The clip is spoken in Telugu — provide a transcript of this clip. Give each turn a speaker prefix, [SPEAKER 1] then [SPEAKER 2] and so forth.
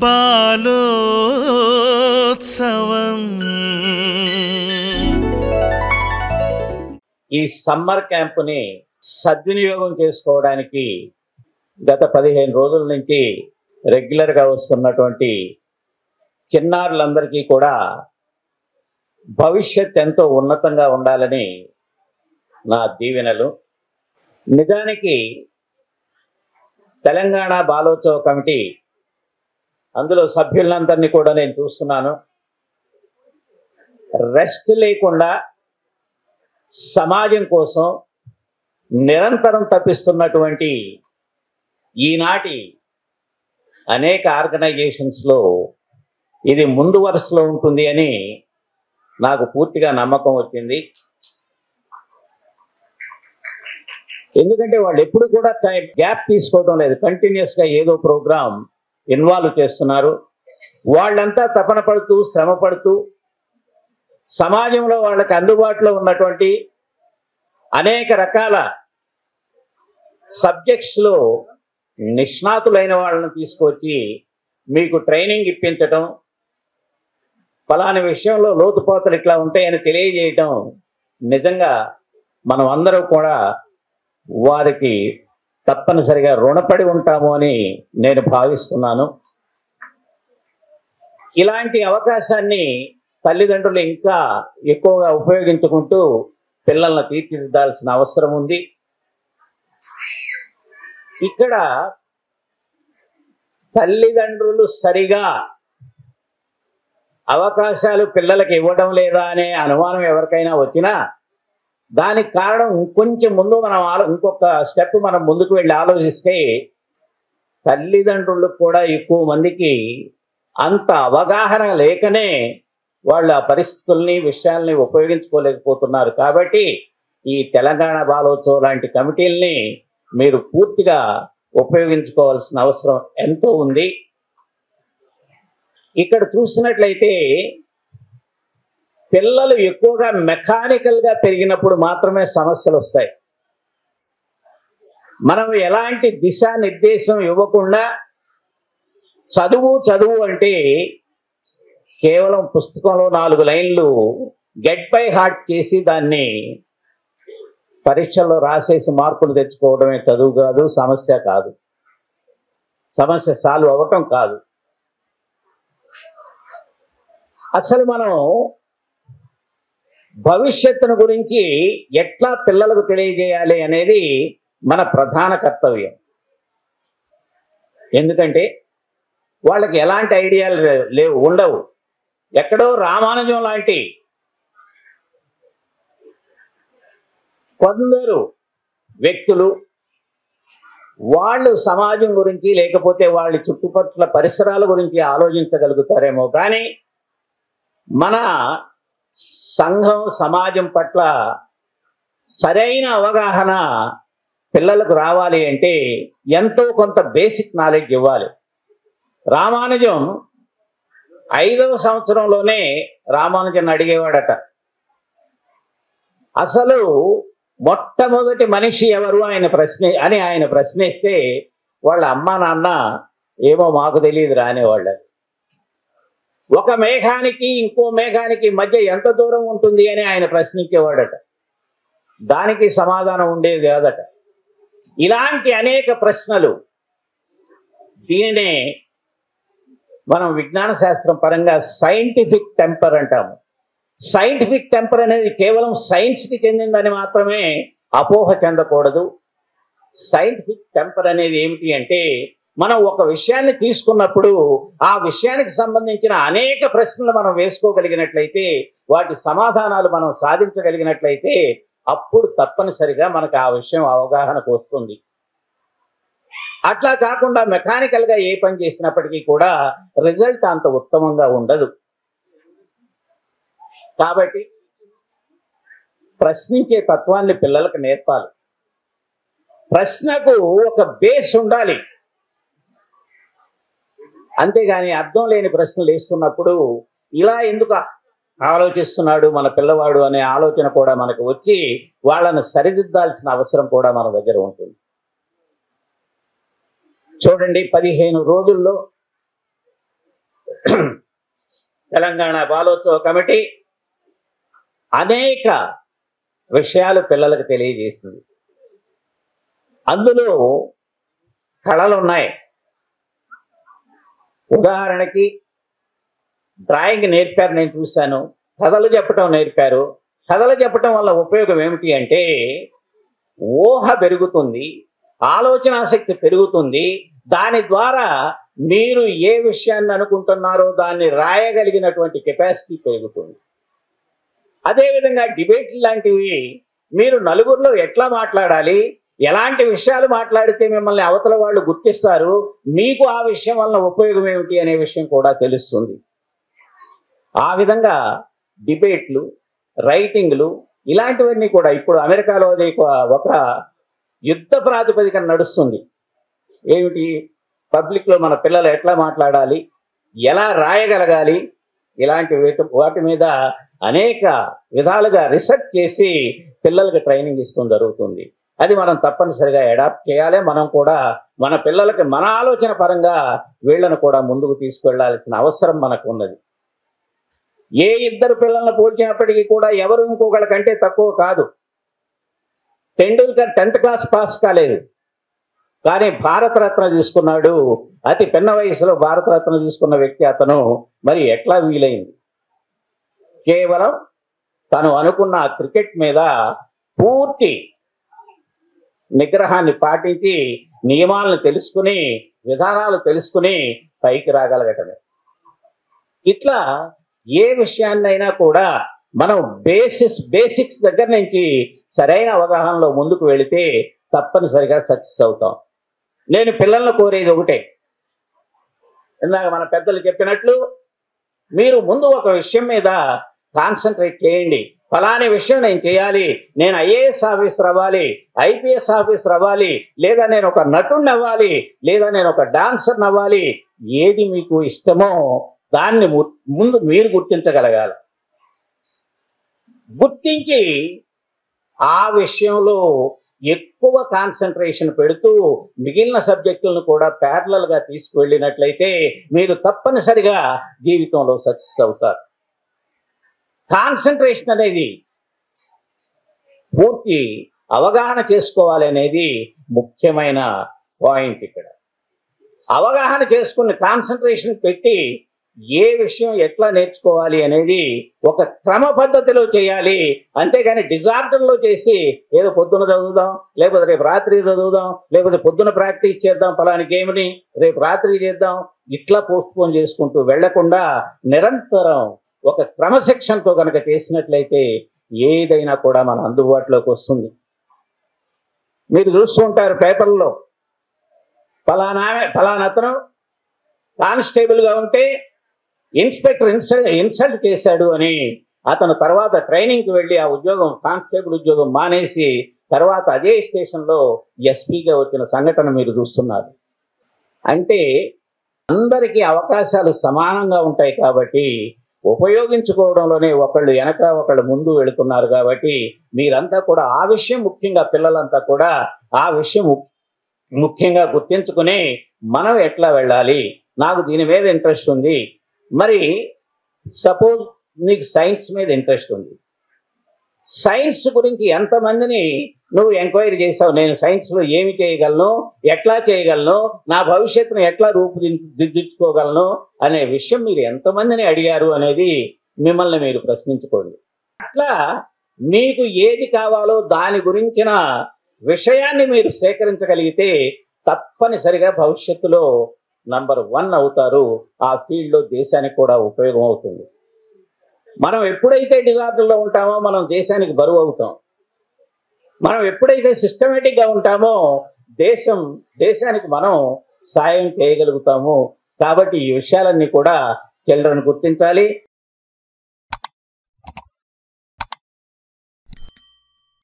[SPEAKER 1] బాలోత్సవం.
[SPEAKER 2] ఈ సమ్మర్ క్యాంపుని సద్వినియోగం చేసుకోవడానికి గత 15 రోజుల నుంచి రెగ్యులర్గా వస్తున్నటువంటి చిన్నారులందరికీ కూడా భవిష్యత్ ఎంతో ఉన్నతంగా ఉండాలని నా దీవెనలు. నిజానికి తెలంగాణ బాలోత్సవ కమిటీ అందులో సభ్యులందరినీ కూడా నేను చూస్తున్నాను. రెస్ట్ లేకుండా సమాజం కోసం నిరంతరం తప్పిస్తున్నటువంటి ఈనాటి అనేక ఆర్గనైజేషన్స్లో ఇది ముందు వరుసలో ఉంటుంది అని నాకు పూర్తిగా నమ్మకం వచ్చింది. ఎందుకంటే వాళ్ళు ఎప్పుడు కూడా గ్యాప్ తీసుకోవడం లేదు, కంటిన్యూస్గా ఏదో ప్రోగ్రాం ఇన్వాల్వ్ చేస్తున్నారు. వాళ్ళంతా తపన పడుతూ శ్రమ పడుతూ సమాజంలో వాళ్ళకి అందుబాటులో ఉన్నటువంటి అనేక రకాల సబ్జెక్ట్స్లో నిష్ణాతులైన వాళ్ళని తీసుకొచ్చి మీకు ట్రైనింగ్ ఇప్పించటం, ఫలాని విషయంలో లోతుపాతలు ఇట్లా ఉంటాయని తెలియజేయటం నిజంగా మనం అందరం కూడా వారికి తప్పనిసరిగా రుణపడి ఉంటాము అని నేను భావిస్తున్నాను. ఇలాంటి అవకాశాన్ని తల్లిదండ్రులు ఇంకా ఎక్కువగా ఉపయోగించుకుంటూ పిల్లల్ని తీర్చిదిద్దాల్సిన అవసరం ఉంది. ఇక్కడ తల్లిదండ్రులు సరిగా అవకాశాలు పిల్లలకి ఇవ్వడం లేదా అనే అనుమానం ఎవరికైనా వచ్చినా దానికి కారణం ఇంకొంచెం ముందు మనం ఇంకొక స్టెప్ మనం ముందుకు వెళ్ళి ఆలోచిస్తే తల్లిదండ్రులకు కూడా ఎక్కువ మందికి అంత అవగాహన లేకనే వాళ్ళు ఆ పరిస్థితుల్ని విషయాల్ని ఉపయోగించుకోలేకపోతున్నారు. కాబట్టి ఈ తెలంగాణ బాలోత్సవం లాంటి కమిటీల్ని మీరు పూర్తిగా ఉపయోగించుకోవాల్సిన అవసరం ఎంతో ఉంది. ఇక్కడ చూసినట్లయితే పిల్లలు ఎక్కువగా మెకానికల్గా పెరిగినప్పుడు మాత్రమే సమస్యలు వస్తాయి. మనం ఎలాంటి దిశానిర్దేశం ఇవ్వకుండా చదువు అంటే కేవలం పుస్తకంలో 4 లైన్లు గెట్ బై హార్ట్ చేసి దాన్ని పరీక్షల్లో రాసేసి మార్కులు తెచ్చుకోవడమే చదువు కాదు, సమస్య కాదు, సమస్య సాల్వ్ అవ్వటం కాదు. అసలు మనం భవిష్యత్తును గురించి ఎట్లా పిల్లలకు తెలియజేయాలి అనేది మన ప్రధాన కర్తవ్యం. ఎందుకంటే వాళ్ళకి ఎలాంటి ఐడియాలు ఉండవు. ఎక్కడో రామానుజం లాంటి కొందరు వ్యక్తులు వాళ్ళు సమాజం గురించి లేకపోతే వాళ్ళ చుట్టుపక్కల పరిసరాల గురించి ఆలోచించగలుగుతారేమో, కానీ మన సంఘం సమాజం పట్ల సరైన అవగాహన పిల్లలకు రావాలి అంటే ఎంతో కొంత బేసిక్ నాలెడ్జ్ ఇవ్వాలి. రామానుజం 5వ సంవత్సరంలోనే రామానుజన్ అడిగేవాడట, అసలు మొట్టమొదటి మనిషి ఎవరు ఆయన ప్రశ్నిస్తే వాళ్ళ అమ్మా నాన్న ఏమో మాకు తెలియదు రానేవాళ్ళు. ఒక మేఘానికి ఇంకో మేఘానికి మధ్య ఎంత దూరం ఉంటుంది అని ఆయన ప్రశ్నించేవాడట. దానికి సమాధానం ఉండేది కాదట. ఇలాంటి అనేక ప్రశ్నలు, దీనినే మనం విజ్ఞాన శాస్త్రం పరంగా సైంటిఫిక్ టెంపర్ అంటాము. సైంటిఫిక్ టెంపర్ అనేది కేవలం సైన్స్కి చెందిందని మాత్రమే అపోహ చెందకూడదు. సైంటిఫిక్ టెంపర్ అనేది ఏమిటి అంటే మనం ఒక విషయాన్ని తీసుకున్నప్పుడు ఆ విషయానికి సంబంధించిన అనేక ప్రశ్నలు మనం వేసుకోగలిగినట్లయితే, వాటి సమాధానాలు మనం సాధించగలిగినట్లయితే అప్పుడు తప్పనిసరిగా మనకు ఆ విషయం అవగాహనకు వస్తుంది. అట్లా కాకుండా మెకానికల్గా ఏ పని చేసినప్పటికీ కూడా రిజల్ట్ అంత ఉత్తమంగా ఉండదు. కాబట్టి ప్రశ్నించే తత్వాన్ని పిల్లలకు నేర్పాలి. ప్రశ్నకు ఒక బేస్ ఉండాలి. అంతేగాని అర్థం లేని ప్రశ్నలు వేస్తున్నప్పుడు ఇలా ఎందుకు ఆలోచిస్తున్నాడు మన పిల్లవాడు అనే ఆలోచన కూడా మనకు వచ్చి వాళ్ళను సరిదిద్దాల్సిన అవసరం కూడా మన దగ్గర ఉంటుంది. చూడండి, 15 రోజుల్లో తెలంగాణ బాలోత్సవ కమిటీ అనేక విషయాలు పిల్లలకు తెలియజేసింది. అందులో కళలు ఉన్నాయి. ఉదాహరణకి డ్రాయింగ్ నేర్పారు, నేను చూశాను. కథలు చెప్పటం నేర్పారు. కథలు చెప్పటం వల్ల ఉపయోగం ఏమిటి అంటే ఊహ పెరుగుతుంది, ఆలోచనాశక్తి పెరుగుతుంది. దాని ద్వారా మీరు ఏ విషయాన్ని అనుకుంటున్నారో దాన్ని రాయగలిగినటువంటి కెపాసిటీ పెరుగుతుంది. అదేవిధంగా డిబేట్ లాంటివి మీరు నలుగురిలో ఎట్లా మాట్లాడాలి, ఎలాంటి విషయాలు మాట్లాడితే మిమ్మల్ని అవతల వాళ్ళు గుర్తిస్తారు, మీకు ఆ విషయం వల్ల ఉపయోగం ఏమిటి అనే విషయం కూడా తెలుస్తుంది. ఆ విధంగా డిబేట్లు, రైటింగ్లు ఇలాంటివన్నీ కూడా ఇప్పుడు అమెరికాలో అది ఒక యుద్ధ ప్రాతిపదికన నడుస్తుంది. ఏమిటి, పబ్లిక్లో మన పిల్లలు ఎట్లా మాట్లాడాలి, ఎలా రాయగలగాలి, ఇలాంటి వాటి మీద అనేక విధాలుగా రీసెర్చ్ చేసి పిల్లలకి ట్రైనింగ్ ఇస్తూ జరుగుతుంది. అది మనం తప్పనిసరిగా అడాప్ట్ చేయాలి. మనం కూడా మన పిల్లలకి మన ఆలోచన పరంగా వీళ్ళను కూడా ముందుకు తీసుకెళ్లాల్సిన అవసరం మనకు ఉన్నది. ఏ ఇద్దరు పిల్లలను పోల్చినప్పటికీ కూడా ఎవరు ఇంకొకళ్ళ కంటే తక్కువ కాదు. టెండూల్కర్ 10th క్లాస్ పాస్ కాలేదు, కానీ భారతరత్న తీసుకున్నాడు. అతి పిన్న వయసులో భారతరత్న తీసుకున్న వ్యక్తి అతను. మరి ఎట్లా వీలైంది? కేవలం తను అనుకున్న క్రికెట్ మీద పూర్తి నిగ్రహాన్ని పాటించి నియమాలను తెలుసుకుని విధానాలు తెలుసుకుని పైకి రాగలగటమే. ఇట్లా ఏ విషయాన్నైనా కూడా మనం బేసిక్స్ దగ్గర నుంచి సరైన అవగాహనలో ముందుకు వెళితే తప్పనిసరిగా సక్సెస్ అవుతాం. నేను పిల్లలను కోరేది ఒకటే, ఇందాక మన పెద్దలు చెప్పినట్లు మీరు ముందు ఒక విషయం మీద కాన్సన్ట్రేట్ చేయండి. ఫలాని విషయం నేను చేయాలి, నేను ఐఏఎస్ ఆఫీసర్ అవ్వాలి, ఐపీఎస్ ఆఫీసర్ అవ్వాలి, లేదా నేను ఒక నటుడిని అవ్వాలి, లేదా నేను ఒక డాన్సర్ని అవ్వాలి. ఏది మీకు ఇష్టమో దాన్ని ముందు మీరు గుర్తించగలగాలి. గుర్తించి ఆ విషయంలో ఎక్కువ కాన్సన్ట్రేషన్ పెడుతూ మిగిలిన సబ్జెక్టులను కూడా ప్యారలల్గా తీసుకువెళ్ళినట్లయితే మీరు తప్పనిసరిగా జీవితంలో సక్సెస్ అవుతారు. కాన్సన్ట్రేషన్ అనేది పూర్తి అవగాహన చేసుకోవాలి అనేది ముఖ్యమైన పాయింట్. ఇక్కడ అవగాహన చేసుకుని కాన్సన్ట్రేషన్ పెట్టి ఏ విషయం ఎట్లా నేర్చుకోవాలి అనేది ఒక క్రమ పద్ధతిలో చేయాలి. అంతేగాని డిజార్డర్లో చేసి ఏదో పొద్దున చదువుదాం, లేకపోతే రేపు రాత్రి చదువుదాం, లేకపోతే పొద్దున ప్రాక్టీస్ చేద్దాం, ఫలాని గేమ్ని రేపు రాత్రి చేద్దాం, ఇట్లా పోస్ట్పోన్ చేసుకుంటూ వెళ్లకుండా నిరంతరం ఒక క్రమశిక్షణతో కనుక చేసినట్లయితే ఏదైనా కూడా మన అందుబాటులోకి వస్తుంది. మీరు చూస్తూ ఉంటారు పేపర్లో, ఫలానతను కానిస్టేబుల్గా ఉంటే ఇన్స్పెక్టర్ ఇన్సల్ట్ చేశాడు అని అతను తర్వాత ట్రైనింగ్కి వెళ్ళి ఆ ఉద్యోగం, కానిస్టేబుల్ ఉద్యోగం మానేసి తర్వాత అదే స్టేషన్లో ఎస్పీగా వచ్చిన సంఘటన మీరు చూస్తున్నారు. అంటే అందరికీ అవకాశాలు సమానంగా ఉంటాయి కాబట్టి ఉపయోగించుకోవడంలోనే ఒకళ్ళు వెనక ఒకళ్ళు ముందు వెళుతున్నారు. కాబట్టి మీరంతా కూడా ఆ విషయం, ముఖ్యంగా పిల్లలంతా కూడా ఆ విషయం ముఖ్యంగా గుర్తించుకుని మనం ఎట్లా వెళ్ళాలి, నాకు దీని మీద ఇంట్రెస్ట్ ఉంది. మరి సపోజ్ నీకు సైన్స్ మీద ఇంట్రెస్ట్ ఉంది, సైన్స్ గురించి ఎంతమందిని నువ్వు ఎంక్వైరీ చేసావు? నేను సైన్స్లో ఏమి చేయగలను, ఎట్లా చేయగలను, నా భవిష్యత్తును ఎట్లా రూపుదిద్దుకోగలను అనే విషయం మీరు ఎంతమందిని అడిగారు అనేది మిమ్మల్ని మీరు ప్రశ్నించుకోండి. అట్లా మీకు ఏది కావాలో దాని గురించిన విషయాన్ని మీరు సేకరించగలిగితే తప్పనిసరిగా భవిష్యత్తులో నంబర్ 1 అవుతారు. ఆ ఫీల్డ్లో దేశానికి కూడా ఉపయోగం అవుతుంది. మనం ఎప్పుడైతే డిజార్డర్లో ఉంటామో మనం దేశానికి బరువు అవుతాం. మనం ఎప్పుడైతే సిస్టమేటిక్గా ఉంటామో దేశానికి మనం సాయం చేయగలుగుతాము. కాబట్టి ఈ విషయాలన్నీ కూడా చిల్డ్రన్ గుర్తించాలి.